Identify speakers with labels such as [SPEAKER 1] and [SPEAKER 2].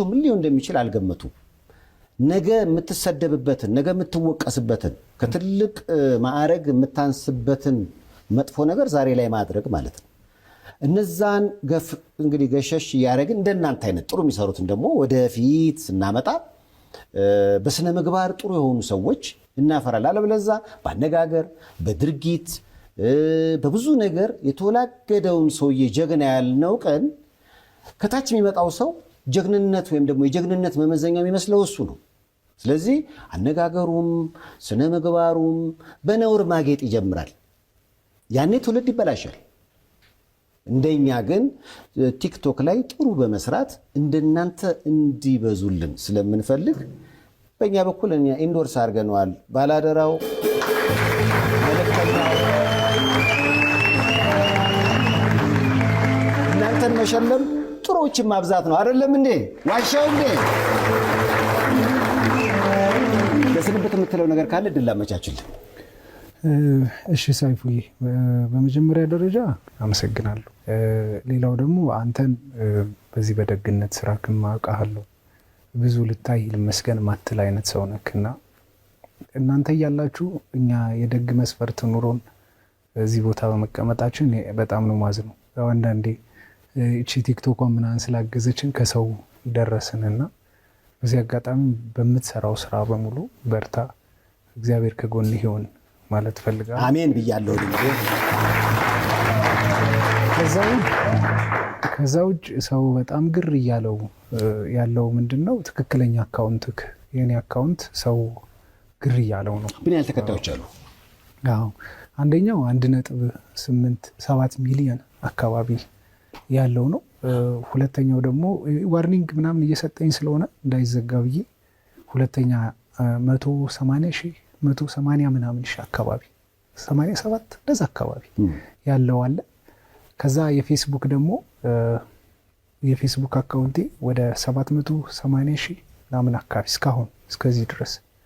[SPEAKER 1] ምን ሊሆን እንደሚችል አልገመቱም። ነገ የምትሰደብበትን ነገ የምትወቀስበትን ከትልቅ ማዕረግ የምታንስበትን መጥፎ ነገር ዛሬ ላይ ማድረግ ማለት ነው። እነዛን እንግዲህ ገሸሽ ያረግን እንደናንተ አይነት ጥሩ የሚሰሩትን ደግሞ ወደፊት ስናመጣ በስነ ምግባር ጥሩ የሆኑ ሰዎች እናፈራለን። አለበለዚያ ባነጋገር በድርጊት በብዙ ነገር የተወላገደውን ሰውዬ ጀግና ያልነው ቀን ከታች የሚመጣው ሰው ጀግንነት ወይም ደግሞ የጀግንነት መመዘኛ የሚመስለው እሱ ነው። ስለዚህ አነጋገሩም ስነ ምግባሩም በነውር ማጌጥ ይጀምራል። ያኔ ትውልድ ይበላሻል። እንደኛ ግን ቲክቶክ ላይ ጥሩ በመስራት እንደናንተ እንዲበዙልን ስለምንፈልግ በእኛ በኩል እኛ ኢንዶርስ አድርገነዋል። ባላደራው መልእክተኛው እናንተን መሸለም ጥሩዎችን ማብዛት ነው። አይደለም እንዴ? ዋሻው እንዴ? ለስንብት የምትለው ነገር ካለ ድል አመቻችልን።
[SPEAKER 2] እሺ ሰይፉዬ፣ በመጀመሪያ ደረጃ አመሰግናለሁ። ሌላው ደግሞ አንተን በዚህ በደግነት ስራ ከማውቃለሁ ብዙ ልታይ ልመስገን ማትል አይነት ሰው ነክና እናንተ እያላችሁ እኛ የደግ መስፈርት ኑሮን እዚህ ቦታ በመቀመጣችን በጣም ነው ማዝነው። አንዳንዴ እቺ ቲክቶክ ምናምን ስላገዘችን ከሰው ደረስንና በዚህ አጋጣሚ በምትሰራው ስራ በሙሉ በርታ፣ እግዚአብሔር ከጎንህ ይሁን ማለት ፈልጋለሁ።
[SPEAKER 1] አሜን ብያለሁ።
[SPEAKER 2] ከዛ ውጭ ሰው በጣም ግር እያለው ያለው ምንድነው ትክክለኛ አካውንትክ የኔ አካውንት ሰው ግር እያለው ነው።
[SPEAKER 1] ምን ያህል ተከታዮች አሉ?
[SPEAKER 2] አዎ አንደኛው 1.87 ሚሊዮን አካባቢ ያለው ነው። ሁለተኛው ደግሞ ዋርኒንግ ምናምን እየሰጠኝ ስለሆነ እንዳይዘጋ ብዬ ሁለተኛ 180 ምናምን ሺህ አካባቢ 87 እንደዛ አካባቢ ያለው አለ። ከዛ የፌስቡክ ደግሞ የፌስቡክ አካውንቴ ወደ 780 ሺህ ምናምን አካባቢ እስካሁን እስከዚህ ድረስ